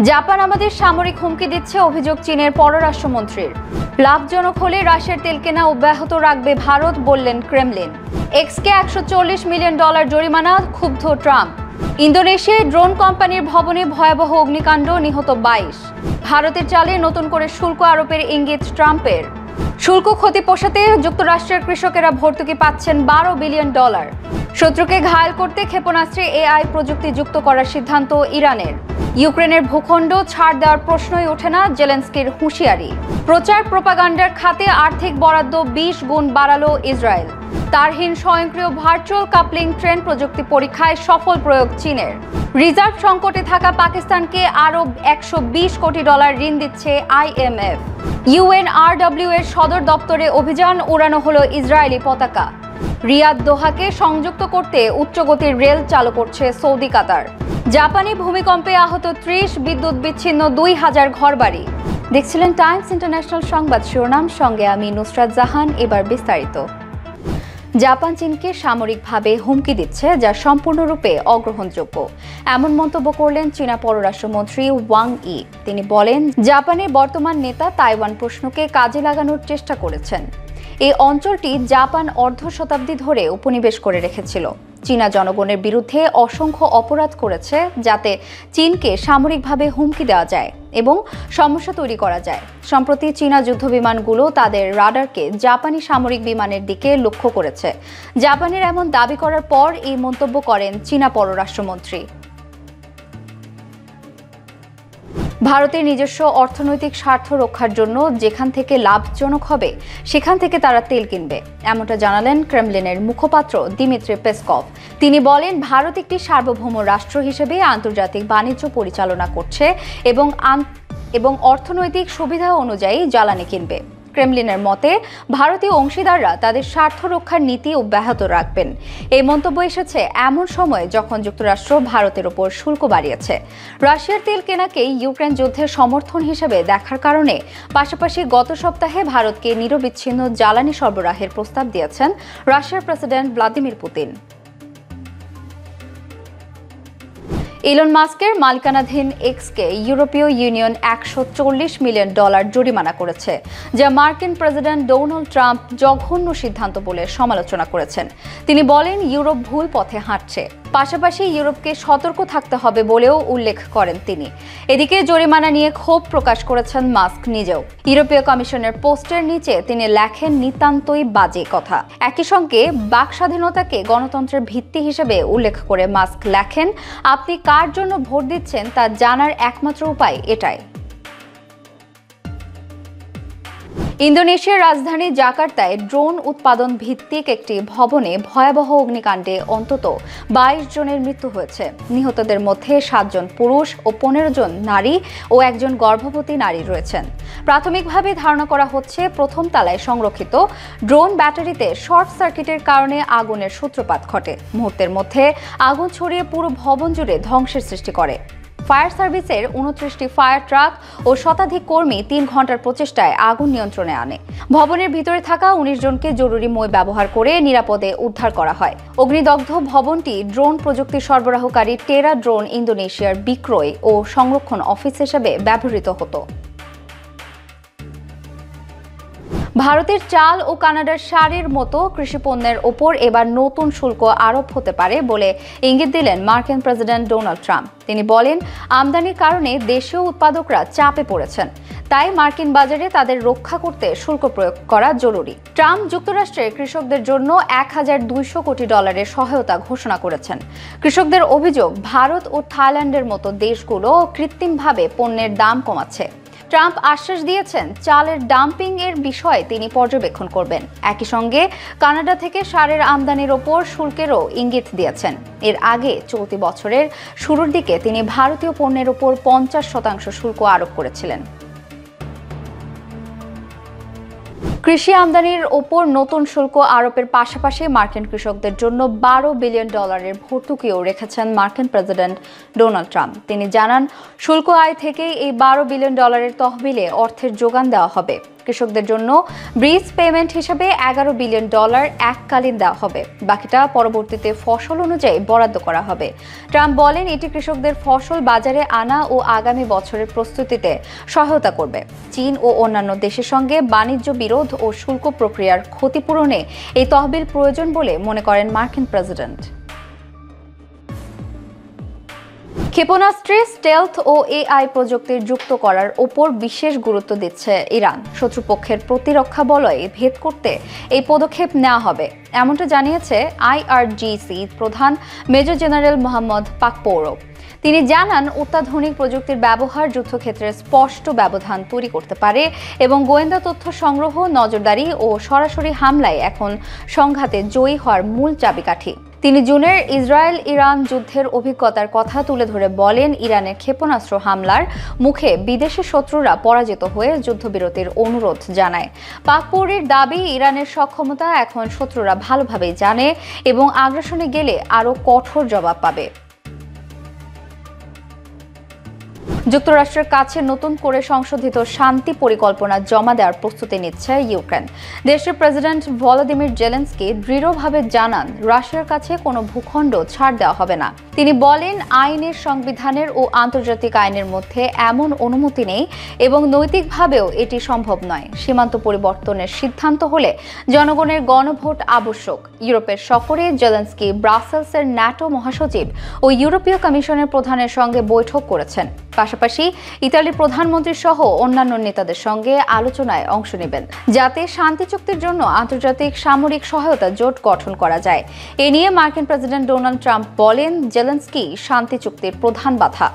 Japan আমাদের সামরিক হুমকি দিচ্ছে, অভিযোগ চীনের পররাষ্ট্রমন্ত্রীর। লাভজনক হলে রাশিয়ার তেল কেনা অব্যাহত রাখবে ভারত, বললেন ক্রেমলিন। এক্সকে $140 মিলিয়ন জরিমানা, ক্ষুব্ধ ট্রাম্প। ইন্দোনেশিয়ায় ড্রোন কোম্পানির ভবনে ভয়াবহ অগ্নিকাণ্ড, নিহত 22। ভারতের চালে নতুন করে শুল্ক আরোপের ইঙ্গিত ট্রাম্পের। শুল্ক ক্ষতি পোষাতে যুক্তরাষ্ট্রের কৃষকেরা ভর্তুকি পাচ্ছেন $12 বিলিয়ন। শত্রুকে ঘায়েল করতে ক্ষেপণাস্ত্রে এআই প্রযুক্তি যুক্ত করার সিদ্ধান্ত ইরানের। ইউক্রেনের ভূখণ্ড ছাড় দেওয়ার প্রশ্নই ওঠে না, জেলেনস্কির হুঁশিয়ারি। প্রচার প্রোপাগান্ডার খাতে আর্থিক বরাদ্দ 20 গুণ বাড়ালো ইসরায়েল। তারহীন স্বয়ংক্রিয় ভার্চুয়াল কাপলিং ট্রেন প্রযুক্তি পরীক্ষায় সফল প্রয়োগ চীনের। রিজার্ভ সংকটে থাকা পাকিস্তানকে আরও $120 কোটি ঋণ দিচ্ছে IMF। UNRW এর সদর দপ্তরে অভিযান, উড়ানো হলো ইসরায়েলি পতাকা। রিয়াদ দোহাকে সংযুক্ত করতে উচ্চগতির রেল চালু করছে সৌদি কাতার। জাপানি ভূমিকম্পে আহত 30, বিদ্যুৎ বিচ্ছিন্ন 2000 ঘরবাড়ি। দেখছিলেন টাইমস ইন্টারন্যাশনাল সংবাদ শিরোনাম, সঙ্গে আমি নুসরাত জাহান। এবার বিস্তারিত। জাপান চীনকে সামরিকভাবে হুমকি দিচ্ছে, যা সম্পূর্ণরূপে অগ্রহণযোগ্য, এমন মন্তব্য করলেন চীনা পররাষ্ট্রমন্ত্রী ওয়াং ই। তিনি বলেন, জাপানের বর্তমান নেতা তাইওয়ান প্রশ্নকে কাজে লাগানোর চেষ্টা করেছেন। এই অঞ্চলটি জাপান অর্ধ শতাব্দী ধরে উপনিবেশ করে রেখেছিল। চীনা জনগণের বিরুদ্ধে অসংখ্য অপরাধ করেছে, যাতে চীনকে সামরিকভাবে হুমকি দেওয়া যায় এবং সমস্যা তৈরি করা যায়। সম্প্রতি চীনা যুদ্ধবিমানগুলো তাদের রাডারকে জাপানি সামরিক বিমানের দিকে লক্ষ্য করেছে। জাপানের এমন দাবি করার পর এই মন্তব্য করেন চীনা পররাষ্ট্রমন্ত্রী। ভারতের নিজস্ব অর্থনৈতিক স্বার্থ রক্ষার জন্য যেখান থেকে লাভজনক হবে সেখান থেকে তারা তেল কিনবে, এমনটা জানালেন ক্রেমলিনের মুখপাত্র দিমিত্রি পেসকভ। তিনি বলেন, ভারত একটি সার্বভৌম রাষ্ট্র হিসেবে আন্তর্জাতিক বাণিজ্য পরিচালনা করছে এবং অর্থনৈতিক সুবিধা অনুযায়ী জ্বালানি কিনবে। ক্রেমলিনের মতে, ভারতীয় অংশীদাররা তাদের স্বার্থ রক্ষার নীতি অব্যাহত রাখবেন। এই মন্তব্য এসেছে এমন সময়ে যখন যুক্তরাষ্ট্র ভারতের ওপর শুল্ক বাড়িয়েছে। রাশিয়ার তেল কেনাকে ইউক্রেন যুদ্ধের সমর্থন হিসেবে দেখার কারণে পাশাপাশি গত সপ্তাহে ভারতকে নিরবিচ্ছিন্ন জ্বালানি সরবরাহের প্রস্তাব দিয়েছেন রাশিয়ার প্রেসিডেন্ট ভ্লাদিমির পুতিন। ইলন মাস্কের মালিকানাধীন এক্সকে ইউরোপীয় ইউনিয়ন $140 মিলিয়ন জরিমানা করেছে, যা মার্কিন প্রেসিডেন্ট ডোনাল্ড ট্রাম্প জঘন্য সিদ্ধান্ত বলে সমালোচনা করেছেন। তিনি বলেন, ইউরোপ ভুল পথে হাঁটছে, পাশাপাশি ইউরোপকে সতর্ক থাকতে হবে বলেও উল্লেখ করেন তিনি। এদিকে জরিমানা নিয়ে ক্ষোভ প্রকাশ করেছেন মাস্ক নিজেও। ইউরোপীয় কমিশনের পোস্টের নিচে তিনি লেখেন, নিতান্তই বাজে কথা। একই সঙ্গে বাক স্বাধীনতাকে গণতন্ত্রের ভিত্তি হিসেবে উল্লেখ করে মাস্ক লেখেন, আপনি কার জন্য ভোট দিচ্ছেন তা জানার একমাত্র উপায় এটাই। ইন্দোনেশিয়ার রাজধানী জাকার্তায় ড্রোন উৎপাদন ভিত্তিক একটি ভবনে ভয়াবহ অগ্নিকাণ্ডে অন্তত 22 জনের মৃত্যু হয়েছে। নিহতদের মধ্যে 7 জন পুরুষ ও 15 জন নারী ও একজন গর্ভবতী নারী রয়েছেন। প্রাথমিকভাবে ধারণা করা হচ্ছে, প্রথম তলায় সংরক্ষিত ড্রোন ব্যাটারিতে শর্ট সার্কিটের কারণে আগুনের সূত্রপাত ঘটে। মুহূর্তের মধ্যে আগুন ছড়িয়ে পুরো ভবন জুড়ে ধ্বংসের সৃষ্টি করে। ফায়ার সার্ভিসের 29টি ফায়ার ট্রাক ও শতাধিক কর্মী 3 ঘন্টার প্রচেষ্টায় আগুন নিয়ন্ত্রণে আনে। ভবনের ভিতরে থাকা 19 জনকে জরুরি মই ব্যবহার করে নিরাপদে উদ্ধার করা হয়। অগ্নিদগ্ধ ভবনটি ড্রোন প্রযুক্তি সরবরাহকারী টেরা ড্রোন ইন্দোনেশিয়ার বিক্রয় ও সংরক্ষণ অফিস হিসেবে ব্যবহৃত হতো। ভারতের চাল ও কানাডার সারের মতো কৃষিপণ্যের ওপর এবার নতুন শুল্ক আরোপ হতে পারে বলে ইঙ্গিত দিলেন মার্কিন প্রেসিডেন্ট ডোনাল্ড ট্রাম্প। তিনি বলেন, আমদানির কারণে দেশীয় উৎপাদকরা চাপে পড়েছেন, তাই মার্কিন বাজারে তাদের রক্ষা করতে শুল্ক প্রয়োগ করা জরুরি। ট্রাম্প যুক্তরাষ্ট্রের কৃষকদের জন্য $1200 কোটি সহায়তা ঘোষণা করেছেন। কৃষকদের অভিযোগ, ভারত ও থাইল্যান্ডের মতো দেশগুলো কৃত্রিমভাবে পণ্যের দাম কমাচ্ছে। ট্রাম্প আশ্বাস দিয়েছেন, চালের ডাম্পিং এর বিষয়ে তিনি পর্যবেক্ষণ করবেন। একই সঙ্গে কানাডা থেকে সারের আমদানির ওপর শুল্কেরও ইঙ্গিত দিয়েছেন। এর আগে চলতি বছরের শুরুর দিকে তিনি ভারতীয় পণ্যের ওপর 50% শুল্ক আরোপ করেছিলেন। কৃষি আমদানির ওপর নতুন শুল্ক আরোপের পাশাপাশি মার্কিন কৃষকদের জন্য $12 বিলিয়ন ভর্তুকিও রেখেছেন মার্কিন প্রেসিডেন্ট ডোনাল্ড ট্রাম্প। তিনি জানান, শুল্ক আয় থেকে এই $12 বিলিয়ন তহবিলে অর্থের যোগান দেওয়া হবে। কৃষকদের জন্য ব্রিজ পেমেন্ট হিসেবে $11 বিলিয়ন এককালীন দেওয়া হবে। বাকিটা পরবর্তীতে ফসল অনুযায়ী বরাদ্দ করা হবে। ট্রাম্প বলেন এটি কৃষকদের ফসল বাজারে আনা ও আগামী বছরের প্রস্তুতিতে সহায়তা করবে। চীন ও অন্যান্য দেশের সঙ্গে বাণিজ্য বিরোধ ও শুল্ক প্রক্রিয়ার ক্ষতিপূরণে এই তহবিল প্রয়োজন বলে মনে করেন মার্কিন প্রেসিডেন্ট। ক্ষেপণাস্ত্রে স্টেলথ ও এআই প্রযুক্তির যুক্ত করার ওপর বিশেষ গুরুত্ব দিচ্ছে ইরান। শত্রুপক্ষের প্রতিরক্ষা বলয় ভেদ করতে এই পদক্ষেপ নেওয়া হবে, এমনটা জানিয়েছে IRGC প্রধান মেজর জেনারেল মোহাম্মদ পাকপৌরভ। তিনি জানান অত্যাধুনিক প্রযুক্তির ব্যবহার যুদ্ধক্ষেত্রে স্পষ্ট ব্যবধান তৈরি করতে পারে এবং গোয়েন্দা তথ্য সংগ্রহ, নজরদারি ও সরাসরি হামলায় এখন সংঘাতে জয়ী হওয়ার মূল চাবিকাঠি। তিনি জুনের ইসরায়েল ইরান যুদ্ধের অভিজ্ঞতার কথা তুলে ধরে বলেন ইরানের ক্ষেপণাস্ত্র হামলার মুখে বিদেশি শত্রুরা পরাজিত হয়ে যুদ্ধবিরতির অনুরোধ জানায়। পাকপৌরির দাবি ইরানের সক্ষমতা এখন শত্রুরা ভালোভাবেই জানে এবং আগ্রাসনে গেলে আরও কঠোর জবাব পাবে। যুক্তরাষ্ট্রের কাছে নতুন করে সংশোধিত শান্তি পরিকল্পনা জমা দেওয়ার প্রস্তুতি নিচ্ছে ইউক্রেন। দেশটির প্রেসিডেন্ট ভলোদিমির জেলেনস্কি দৃঢ়ভাবে জানান রাশিয়ার কাছে কোনো ভূখণ্ড ছাড় দেওয়া হবে না। তিনি বলেন আইনের, সংবিধানের ও আন্তর্জাতিক আইনের মধ্যে এমন অনুমতি নেই এবং নৈতিকভাবেও এটি সম্ভব নয়। সীমান্ত পরিবর্তনের সিদ্ধান্ত হলে জনগণের গণভোট আবশ্যক। ইউরোপের সফরে জেলেনস্কি ব্রাসেলসের ন্যাটো মহাসচিব ও ইউরোপীয় কমিশনের প্রধানের সঙ্গে বৈঠক করেছেন। পাশাপাশি ইতালির প্রধানমন্ত্রী সহ অন্যান্য নেতাদের সঙ্গে আলোচনায় অংশ নেবেন, যাতে শান্তি চুক্তির জন্য আন্তর্জাতিক সামরিক সহায়তা জোট গঠন করা যায়। এ নিয়ে মার্কিন প্রেসিডেন্ট ডোনাল্ড ট্রাম্প বলেন জেলেনস্কি শান্তি চুক্তির প্রধান বাধা।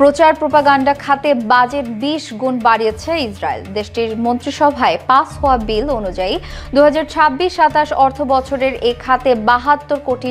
প্রচার প্রোপাগান্ডা খাতে বাজেট 20 গুণ বাড়িয়েছে ইসরায়েল। দেশটির মন্ত্রিসভায় পাস হওয়া বিল অনুযায়ী 2026-27 অর্থ বছরের এ খাতে $72.90 কোটি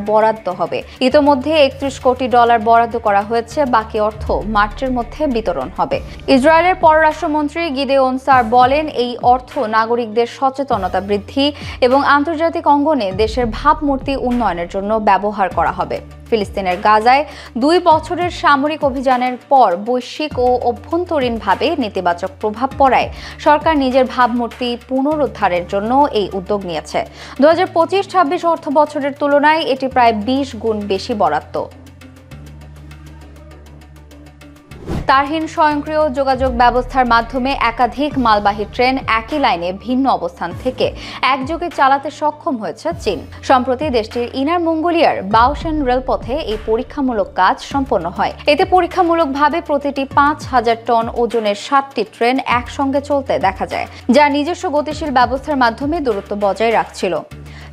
বরাদ্দ হবে। ইতোমধ্যে $31 কোটি বরাদ্দ করা হয়েছে, বাকি অর্থ মার্চের মধ্যে বিতরণ হবে। ইসরায়েলের পররাষ্ট্রমন্ত্রী গিদেওন সার বলেন এই অর্থ নাগরিকদের সচেতনতা বৃদ্ধি এবং আন্তর্জাতিক অঙ্গনে দেশের ভাবমূর্তি উন্নয়নের জন্য ব্যবহার করা হবে। ফিলিস্তিনের গাজায় 2 বছরের সামরিক অভিযানের পর বৈশ্বিক ও অভ্যন্তরীণভাবে নেতিবাচক প্রভাব পড়ায় সরকার নিজের ভাবমূর্তি পুনরুদ্ধারের জন্য এই উদ্যোগ নিয়েছে। 2025-26 অর্থ বছরের তুলনায় এটি প্রায় 20 গুণ বেশি বরাদ্দ। তারহীন স্বয়ংক্রিয় যোগাযোগ ব্যবস্থার মাধ্যমে একাধিক মালবাহী ট্রেন একই লাইনে ভিন্ন অবস্থান থেকে একযোগে চালাতে সক্ষম হয়েছে চীন। সম্প্রতি দেশটির ইনার মঙ্গোলিয়ার বাওশেন রেলপথে এই পরীক্ষামূলক কাজ সম্পন্ন হয়। এতে পরীক্ষামূলকভাবে প্রতিটি 5000 টন ওজনের 7টি ট্রেন একসঙ্গে চলতে দেখা যায়, যা নিজস্ব গতিশীল ব্যবস্থার মাধ্যমে দূরত্ব বজায় রাখছিল।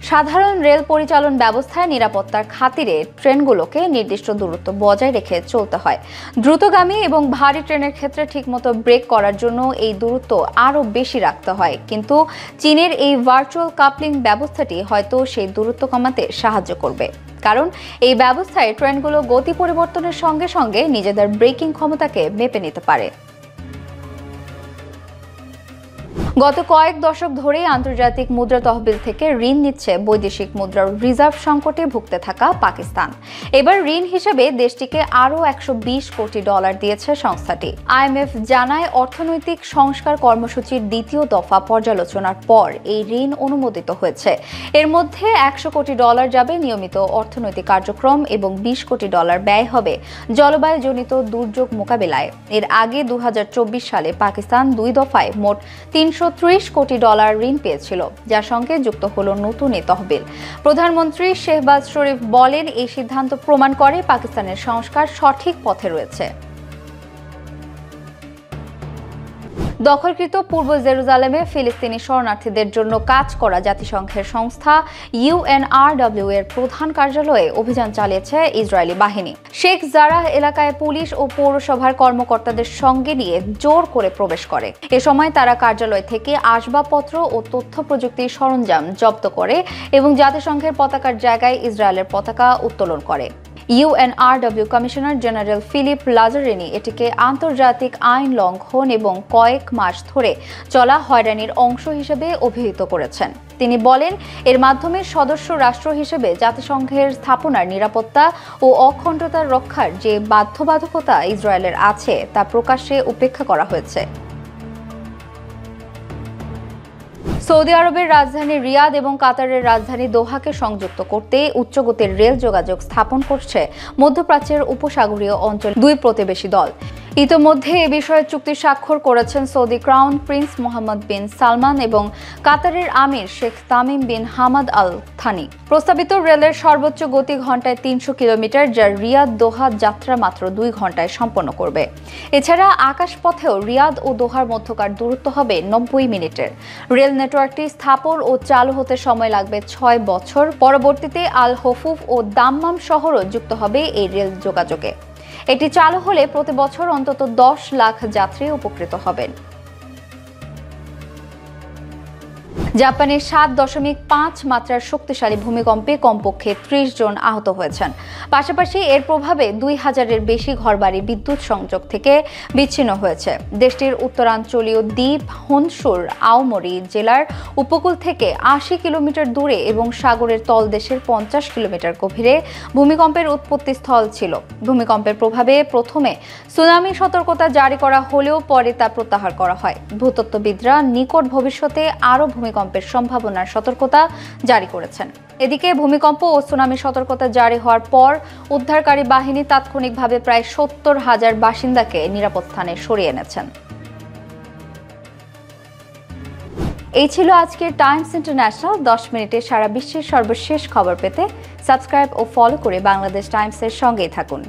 সাধারণ রেল পরিচালন ব্যবস্থায় নিরাপত্তার খাতিরে ট্রেনগুলোকে নির্দিষ্ট দূরত্ব বজায় রেখে চলতে হয়। দ্রুতগামী এবং ভারী ট্রেনের ক্ষেত্রে ঠিকমতো ব্রেক করার জন্য এই দূরত্ব আরও বেশি রাখতে হয়, কিন্তু চীনের এই ভার্চুয়াল কাপলিং ব্যবস্থাটি হয়তো সেই দূরত্ব কমাতে সাহায্য করবে, কারণ এই ব্যবস্থায় ট্রেনগুলো গতি পরিবর্তনের সঙ্গে সঙ্গে নিজেদের ব্রেকিং ক্ষমতাকে মেপে নিতে পারে। গত কয়েক দশক ধরেই আন্তর্জাতিক মুদ্রা তহবিল থেকে ঋণ নিচ্ছে বৈদেশিক মুদ্রার রিজার্ভ সংকটে ভুগতে থাকা পাকিস্তান। এবার ঋণ হিসেবে দেশটিকে আরও $120 কোটি দিয়েছে সংস্থাটি। IMF জানায় অর্থনৈতিক সংস্কার কর্মসূচির দ্বিতীয় দফা পর্যালোচনার পর এই ঋণ অনুমোদিত হয়েছে। এর মধ্যে $100 কোটি যাবে নিয়মিত অর্থনৈতিক কার্যক্রম এবং $20 কোটি ব্যয় হবে জলবায়ুজনিত দুর্যোগ মোকাবিলায়। এর আগে 2024 সালে পাকিস্তান 2 দফায় মোট $330 কোটি ঋণ পেয়েছিল, যার সঙ্গে যুক্ত হলো নতুন এই তহবিল। প্রধানমন্ত্রী শেহবাজ শরীফ বলেন এই সিদ্ধান্ত প্রমাণ করে পাকিস্তানের সংস্কার সঠিক পথে রয়েছে। দখলকৃত পূর্ব জেরুজালেমে ফিলিস্তিনি শরণার্থীদের জন্য কাজ করা জাতিসংঘের সংস্থা UNRW এর প্রধান কার্যালয়ে অভিযান চালিয়েছে ইসরায়েলি বাহিনী। শেখ জারাহ এলাকায় পুলিশ ও পৌরসভার কর্মকর্তাদের সঙ্গে নিয়ে জোর করে প্রবেশ করে। এ সময় তারা কার্যালয় থেকে আসবাবপত্র ও তথ্য প্রযুক্তির সরঞ্জাম জব্দ করে এবং জাতিসংঘের পতাকার জায়গায় ইসরায়েলের পতাকা উত্তোলন করে। ইউএনআরডব্লিউ কমিশনার জেনারেল ফিলিপ লাজারিনি এটিকে আন্তর্জাতিক আইন লঙ্ঘন এবং কয়েক মাস ধরে চলা হয়রানির অংশ হিসেবে অভিহিত করেছেন। তিনি বলেন, এর মাধ্যমে সদস্য রাষ্ট্র হিসেবে জাতিসংঘের স্থাপনার নিরাপত্তা ও অখণ্ডতা রক্ষার যে বাধ্যবাধকতা ইসরায়েলের আছে তা প্রকাশ্যে উপেক্ষা করা হয়েছে। সৌদি আরবের রাজধানী রিয়াদ এবং কাতারের রাজধানী দোহাকে সংযুক্ত করতে উচ্চগতির রেল যোগাযোগ স্থাপন করছে মধ্যপ্রাচ্যের উপসাগরীয় অঞ্চল দুই প্রতিবেশী দল। ইতোমধ্যে এ বিষয়ে চুক্তি স্বাক্ষর করেছেন Saudi crown prince Mohammed bin Salman এবং কাতারের আমির Sheikh Tamim bin Hamad Al Thani. প্রস্তাবিত রেলের সর্বোচ্চ গতি ঘন্টায় 300 কিলোমিটার, যা রিয়াদ দোহা যাত্রা মাত্র 2 ঘন্টায় সম্পন্ন করবে। এছাড়া আকাশপথেও রিয়াদ ও দোহার মধ্যকার দূরত্ব হবে 90 মিনিটের। রেল নেটওয়ার্কটি স্থাপন ও চালু হতে সময় লাগবে 6 বছর। পরবর্তীতে আল হফুফ ও দাম্মাম শহরও যুক্ত হবে এই রেল যোগাযোগে। এটি চালু হলে প্রতি বছর অন্তত 10 লাখ যাত্রী উপকৃত হবেন। জাপানের 7.5 মাত্রার শক্তিশালী ভূমিকম্পে কমপক্ষে 30 জন আহত হয়েছেন। পাশাপাশি এর প্রভাবে 2000-এর বেশি ঘরবাড়ি বিদ্যুৎ সংযোগ থেকে বিচ্ছিন্ন হয়েছে। দেশটির উত্তরাঞ্চলীয় দ্বীপ হনশুর আওমরি জেলার উপকূল থেকে 80 কিলোমিটার দূরে এবং সাগরের তলদেশের 50 কিলোমিটার গভীরে ভূমিকম্পের উৎপত্তি স্থল ছিল। ভূমিকম্পের প্রভাবে প্রথমে সুনামি সতর্কতা জারি করা হলেও পরে তা প্রত্যাহার করা হয়। ভূতত্ত্ববিদরা নিকট ভবিষ্যতে আরও ভূমিকম্পের সম্ভাবনার সতর্কতা জারি করেছেন। এদিকে ভূমিকম্প ও সুনামি সতর্কতা জারি হওয়ার পর উদ্ধারকারী বাহিনী তাৎক্ষণিকভাবে প্রায় 70,000 বাসিন্দাকে নিরাপদ স্থানে সরিয়ে এনেছেন। এই ছিল আজকের টাইমস ইন্টারন্যাশনাল। 10 মিনিটে সারা বিশ্বের সর্বশেষ খবর পেতে সাবস্ক্রাইব ও ফলো করে বাংলাদেশ টাইমসের সঙ্গেই থাকুন।